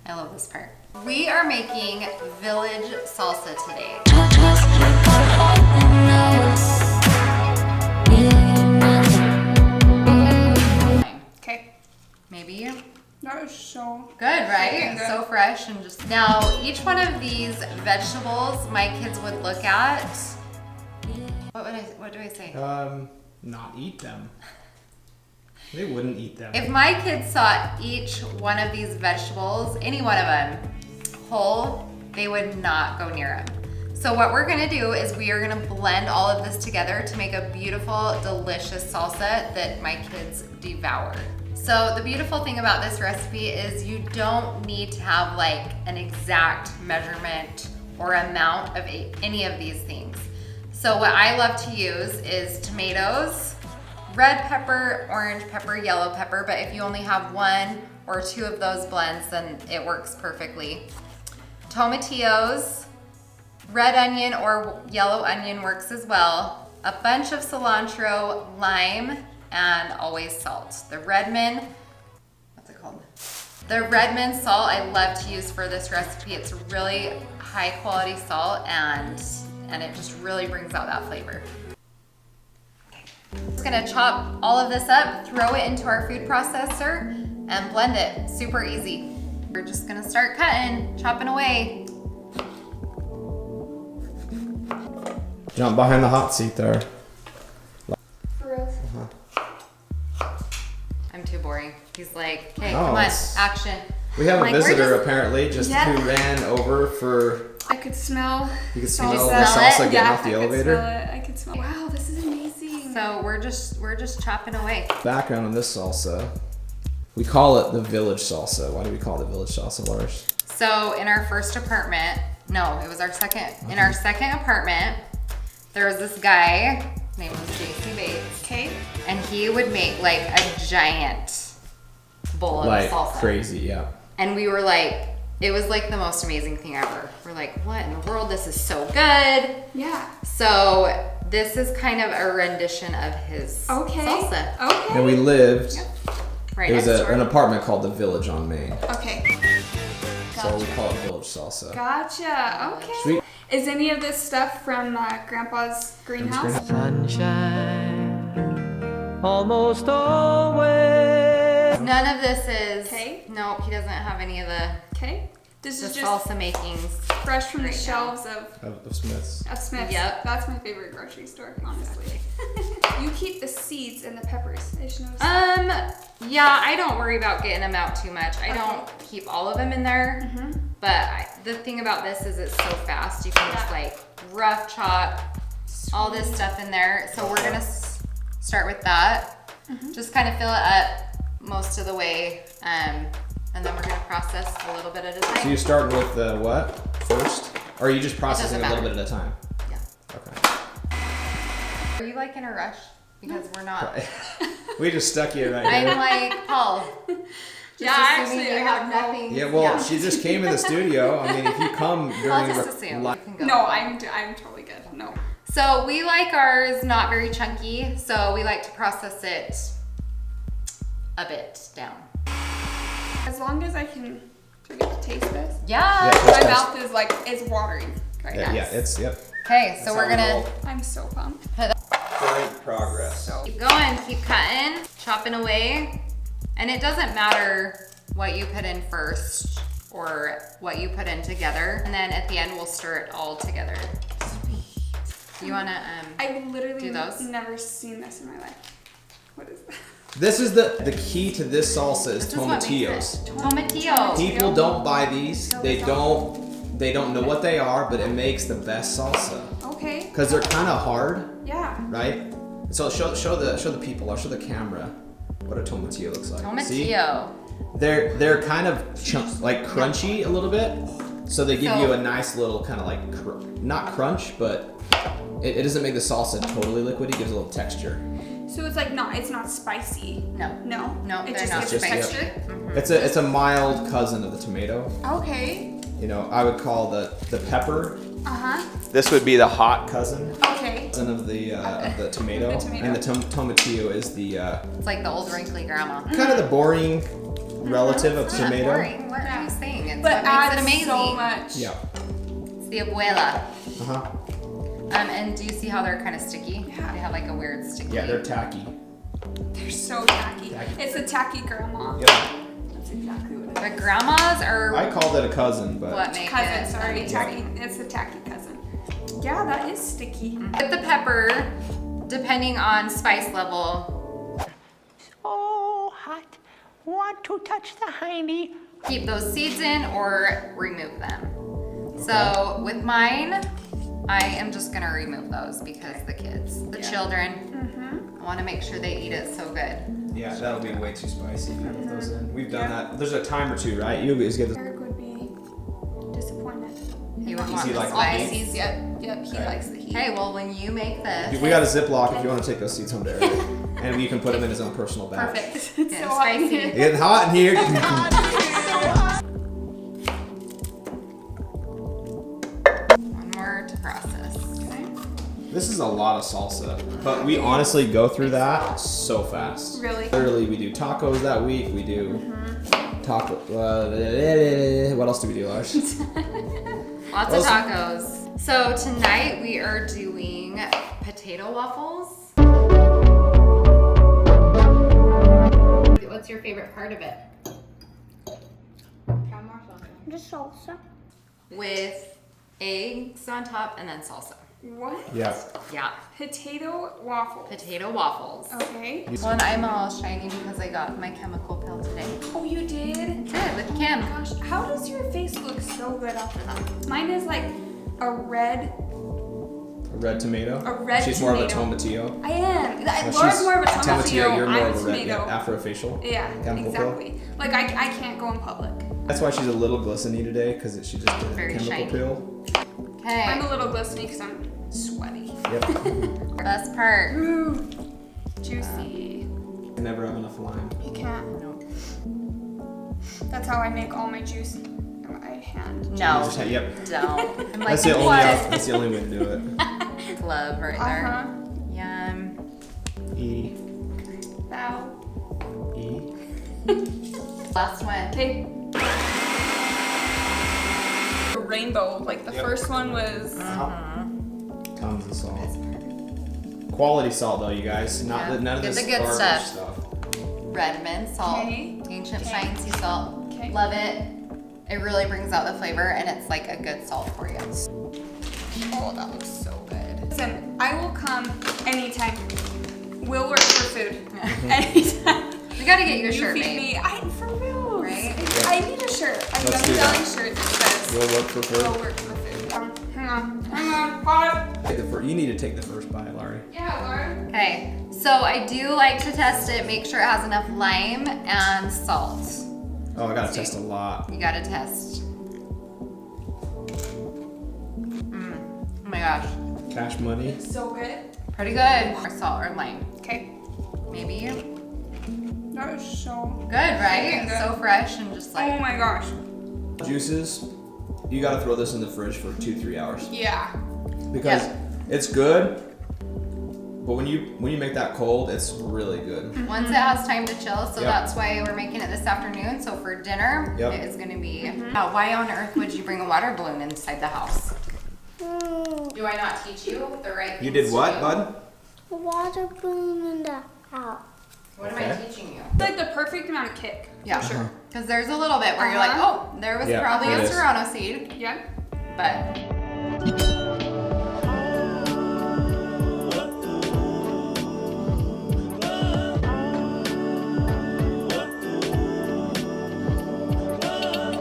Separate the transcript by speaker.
Speaker 1: I love this part. We are making village salsa today.
Speaker 2: Okay.
Speaker 1: Maybe.
Speaker 2: That was so
Speaker 1: good, right?
Speaker 2: good.
Speaker 1: So fresh and just. Now, each one of these vegetables my kids would look at. What do I say?
Speaker 3: Not eat them. They wouldn't eat them.
Speaker 1: If my kids saw each one of these vegetables, any one of them, whole, they would not go near them. So what we're gonna do is we are gonna blend all of this together to make a beautiful, delicious salsa that my kids devour. So the beautiful thing about this recipe is you don't need to have like an exact measurement or amount of any of these things. So what I love to use is tomatoes, red pepper, orange pepper, yellow pepper, but if you only have 1 or 2 of those blends, then it works perfectly. Tomatillos, red onion or yellow onion works as well, a bunch of cilantro, lime, and always salt. The Redmond, what's it called? The Redmond salt I love to use for this recipe. It's really high quality salt and it just really brings out that flavor. Just gonna chop all of this up, throw it into our food processor, and blend it. Super easy. We're just gonna start cutting, chopping away.
Speaker 3: Jump behind the hot seat there.
Speaker 2: For real.
Speaker 1: I'm too boring. He's like, hey,
Speaker 3: No,
Speaker 1: come on,
Speaker 3: it's-
Speaker 1: action.
Speaker 3: We have a
Speaker 1: Like, we're
Speaker 3: visitor
Speaker 1: just-
Speaker 3: apparently, just
Speaker 2: Yeah.
Speaker 3: who ran over for.
Speaker 2: I could smell.
Speaker 3: You could
Speaker 2: salsa.
Speaker 3: smell the
Speaker 1: smell
Speaker 3: salsa
Speaker 1: it?
Speaker 3: getting off the elevator.
Speaker 2: I could smell it. Wow, this is amazing.
Speaker 1: So we're just chopping away.
Speaker 3: Background on this salsa, we call it the village salsa. Why do we call it the village salsa, Lars?
Speaker 1: So in our first apartment, no, it was our second. In our second apartment, there was this guy, his name was JC Bates,
Speaker 2: Okay.
Speaker 1: and he would make like a giant bowl of
Speaker 3: Like
Speaker 1: salsa.
Speaker 3: crazy, yeah.
Speaker 1: And we were like, it was like the most amazing thing ever. We're like, what in the world? This is so good.
Speaker 2: Yeah.
Speaker 1: So this is kind of a rendition of his
Speaker 2: Okay.
Speaker 1: salsa.
Speaker 2: Okay.
Speaker 3: And we lived.
Speaker 1: Right
Speaker 3: It was
Speaker 1: next door.
Speaker 3: an apartment called the Village on Main,
Speaker 2: Okay.
Speaker 3: so we call it village salsa.
Speaker 2: Gotcha. Okay.
Speaker 3: Sweet.
Speaker 2: Is any of this stuff from Grandpa's greenhouse?
Speaker 4: Sunshine, almost always.
Speaker 1: None of this is.
Speaker 2: Okay.
Speaker 1: Nope, he doesn't have any of the
Speaker 2: Okay. This is just
Speaker 1: salsa makings.
Speaker 2: fresh from the
Speaker 1: right now.
Speaker 2: shelves of
Speaker 3: Of Smith's.
Speaker 2: Smith's.
Speaker 1: Yep.
Speaker 2: That's my favorite grocery store, honestly. You keep the seeds and the peppers. I just noticed.
Speaker 1: Yeah, I don't worry about getting them out too much. I don't keep all of them in there. But the thing about this is it's so fast. You can just like rough chop all this stuff in there. So we're gonna start with that. Just kind of fill it up most of the way. And then we're gonna process a little bit at a
Speaker 3: So
Speaker 1: time.
Speaker 3: you start with the what first? Or are you just processing
Speaker 1: doesn't
Speaker 3: a little
Speaker 1: matter.
Speaker 3: bit at a time?
Speaker 1: Yeah.
Speaker 3: Okay.
Speaker 1: Are you like in a rush? Because we're not.
Speaker 3: We just stuck you right
Speaker 1: I'm
Speaker 3: here.
Speaker 1: like, Paul.
Speaker 2: Yeah,
Speaker 1: assuming
Speaker 2: actually,
Speaker 1: you
Speaker 2: I
Speaker 1: have
Speaker 2: have no-
Speaker 1: nothing.
Speaker 3: Yeah, well, she just came in the studio. I mean, if you come during
Speaker 1: I'll just assume.
Speaker 3: li-
Speaker 1: You can go.
Speaker 2: No, I'm totally good. No.
Speaker 1: So we like ours not very chunky, so we like to process it a bit down.
Speaker 2: As long as I can get to taste this.
Speaker 1: Yeah.
Speaker 3: Yeah.
Speaker 2: My
Speaker 3: Taste.
Speaker 2: mouth is like, it's watering right now.
Speaker 3: Yeah, it's yep.
Speaker 1: Okay, so
Speaker 3: That's
Speaker 1: we're
Speaker 3: how we
Speaker 1: gonna
Speaker 3: roll.
Speaker 2: I'm so pumped.
Speaker 3: Current progress.
Speaker 1: keep going, keep cutting, chopping away. And it doesn't matter what you put in first or what you put in together. And then at the end, we'll stir it all together. You wanna,
Speaker 2: I've literally
Speaker 1: do those?
Speaker 2: never seen this in my life. What is that?
Speaker 3: This is the key to this salsa is
Speaker 1: this is what makes
Speaker 3: tomatillos.
Speaker 1: it. Tomatillo.
Speaker 3: People don't buy these. They don't know what they are, but it makes the best salsa
Speaker 2: Okay.
Speaker 3: because they're kind of hard,
Speaker 2: Yeah.
Speaker 3: right? So show the people or show the camera what a tomatillo looks like. See?
Speaker 1: Tomatillo.
Speaker 3: They're kind of like crunchy a little bit, so they give
Speaker 1: So-
Speaker 3: you a nice little kind of like not crunch, but it doesn't make the salsa totally liquid. It gives a little texture.
Speaker 2: So it's like it's not spicy.
Speaker 1: No.
Speaker 2: No.
Speaker 1: No,
Speaker 2: It
Speaker 1: they're
Speaker 2: just
Speaker 1: not
Speaker 2: gives
Speaker 3: just-
Speaker 1: spicy.
Speaker 2: texture.
Speaker 3: It's a mild cousin of the tomato.
Speaker 2: Okay.
Speaker 3: You know, I would call the pepper.
Speaker 2: Uh huh.
Speaker 3: This would be the hot cousin.
Speaker 2: Okay.
Speaker 3: Cousin of the tomato.
Speaker 2: The tomato.
Speaker 3: And the tomatillo is the
Speaker 1: It's like the old wrinkly grandma.
Speaker 3: kind of the boring relative of
Speaker 1: It's not
Speaker 3: tomato.
Speaker 1: boring. What are you saying? It's
Speaker 2: But
Speaker 1: what makes it
Speaker 2: adds
Speaker 1: amazing.
Speaker 2: so much.
Speaker 3: Yeah.
Speaker 1: It's the abuela.
Speaker 3: Uh-huh.
Speaker 1: And do you see how they're kind of sticky?
Speaker 2: Yeah.
Speaker 1: They have like a weird sticky.
Speaker 3: Yeah, they're tacky.
Speaker 2: They're so tacky.
Speaker 3: Tacky.
Speaker 2: It's a tacky grandma.
Speaker 3: Yep.
Speaker 2: That's exactly what it is.
Speaker 1: The grandmas are
Speaker 3: I called it a cousin, but
Speaker 1: what make
Speaker 2: Cousin,
Speaker 1: it.
Speaker 2: sorry. Tacky. It's a tacky cousin. Yeah, that is sticky.
Speaker 1: With the pepper, depending on spice level,
Speaker 5: Oh, hot. Want to touch the hiney?
Speaker 1: keep those seeds in or remove them. So with mine, I am just gonna remove those because the kids, the children, I wanna make sure they eat it so good.
Speaker 3: yeah, that'll be way too spicy if you put those in. We've done that. There's a time or two, right? You always get the.
Speaker 2: Eric would be disappointed.
Speaker 1: You would
Speaker 3: Does
Speaker 1: want
Speaker 3: he
Speaker 1: the
Speaker 3: like the
Speaker 1: spice.
Speaker 3: heat?
Speaker 2: He's, yep, he likes the heat.
Speaker 1: Okay, well when you make this,
Speaker 3: We got a Ziploc if you want to take those seeds home to Eric. And you can put them in his own personal bag.
Speaker 2: Perfect. It's
Speaker 1: getting
Speaker 2: so hot in
Speaker 1: spicy.
Speaker 2: here.
Speaker 3: It's getting hot in here.
Speaker 1: One more to process.
Speaker 2: Okay.
Speaker 3: This is a lot of salsa, but we honestly go through that so fast.
Speaker 2: Really?
Speaker 3: Literally, we do tacos that week. We do taco. What else do we do, Lars?
Speaker 1: Lots of tacos. So tonight we are doing potato waffles. What's your favorite part of it?
Speaker 6: The salsa.
Speaker 1: With eggs on top and then salsa.
Speaker 2: What?
Speaker 3: Yeah.
Speaker 1: Yeah,
Speaker 2: Potato waffle.
Speaker 1: potato waffles.
Speaker 2: Okay.
Speaker 1: Well, and I'm all shiny because I got my chemical pill today.
Speaker 2: Oh, you did?
Speaker 1: Good, with Kim.
Speaker 2: Gosh, how does your face look so good after that? Mine is like a red.
Speaker 3: A red tomato.
Speaker 2: A red
Speaker 3: She's more of a tomatillo.
Speaker 2: I am.
Speaker 3: Well,
Speaker 2: Laura's
Speaker 3: she's
Speaker 2: more of a
Speaker 3: tomatillo.
Speaker 2: tomatillo.
Speaker 3: You're more
Speaker 2: I'm
Speaker 3: of a red,
Speaker 2: tomato.
Speaker 3: yeah, afrofacial.
Speaker 2: Yeah,
Speaker 3: Chemical pill.
Speaker 2: exactly. Like I can't go in public.
Speaker 3: That's why she's a little glistening today, because she just did a
Speaker 1: Very
Speaker 3: chemical
Speaker 1: shiny.
Speaker 3: pill.
Speaker 1: Okay,
Speaker 2: I'm a little glistening because I'm sweaty.
Speaker 3: Yep.
Speaker 1: best part.
Speaker 2: Ooh, juicy.
Speaker 3: Never have enough lime.
Speaker 2: You can't. That's how I make all my juice in my hand.
Speaker 1: No,
Speaker 3: Yep.
Speaker 1: don't. I'm like,
Speaker 3: That's the only.
Speaker 1: what?
Speaker 3: That's the only way to do it.
Speaker 1: Glove right there.
Speaker 2: Uh-huh.
Speaker 1: Yum.
Speaker 3: E.
Speaker 2: Wow.
Speaker 3: E.
Speaker 1: Last one.
Speaker 2: Okay. The rainbow. Like the
Speaker 3: Yep.
Speaker 2: first one was.
Speaker 3: Tons of salt. Quality salt though, you guys. Not
Speaker 1: Yeah.
Speaker 3: none of
Speaker 1: Get
Speaker 3: this
Speaker 1: the good
Speaker 3: garbage
Speaker 1: stuff.
Speaker 3: stuff.
Speaker 1: Redmond salt,
Speaker 2: Okay.
Speaker 1: ancient
Speaker 2: Okay.
Speaker 1: Chine sea salt.
Speaker 2: Okay.
Speaker 1: Love it. It really brings out the flavor and it's like a good salt for you.
Speaker 2: Oh, that looks so good. Listen, I will come anytime. We'll work for food. Anytime.
Speaker 1: We gotta get you a
Speaker 2: You
Speaker 1: shirt
Speaker 2: feed
Speaker 1: made.
Speaker 2: me. For real.
Speaker 1: Right?
Speaker 2: I need a shirt. I need
Speaker 3: Let's
Speaker 2: a
Speaker 3: do that.
Speaker 2: belly shirt that says
Speaker 3: We'll work for
Speaker 2: we'll
Speaker 3: food.
Speaker 2: work for food. Hang on, pause.
Speaker 3: You need to take the first bite, Laurie.
Speaker 2: Yeah, Laura.
Speaker 1: Okay, so I do like to test it, make sure it has enough lime and salt.
Speaker 3: Oh, I gotta test a lot.
Speaker 1: You gotta test. Oh my gosh,
Speaker 3: Cash money.
Speaker 2: So good.
Speaker 1: pretty good. Or salt or lime,
Speaker 2: Okay.
Speaker 1: maybe.
Speaker 2: That is so
Speaker 1: Good, right?
Speaker 2: Freaking good.
Speaker 1: So fresh and just
Speaker 2: Oh
Speaker 1: like,
Speaker 2: my gosh.
Speaker 3: Juices. You gotta throw this in the fridge for 2-3 hours
Speaker 2: Yeah.
Speaker 3: because
Speaker 1: Yeah.
Speaker 3: it's good. But when you make that cold, it's really good.
Speaker 1: once it has time to chill, so
Speaker 3: Yep.
Speaker 1: that's why we're making it this afternoon. So for dinner,
Speaker 3: Yep.
Speaker 1: it is gonna be. Now, why on earth would you bring a water balloon inside the house? Do I not teach you the right things
Speaker 3: You did
Speaker 1: to
Speaker 3: what,
Speaker 1: do?
Speaker 3: bud?
Speaker 6: The water balloon in the house.
Speaker 1: What am
Speaker 3: Okay.
Speaker 1: I teaching you?
Speaker 2: It's like the perfect amount of kick.
Speaker 1: Yeah, sure. Because there's a little bit where you're like, oh, there was
Speaker 3: Yeah,
Speaker 1: probably
Speaker 3: it
Speaker 1: a
Speaker 3: is.
Speaker 1: serrano seed,
Speaker 2: Yeah.
Speaker 1: but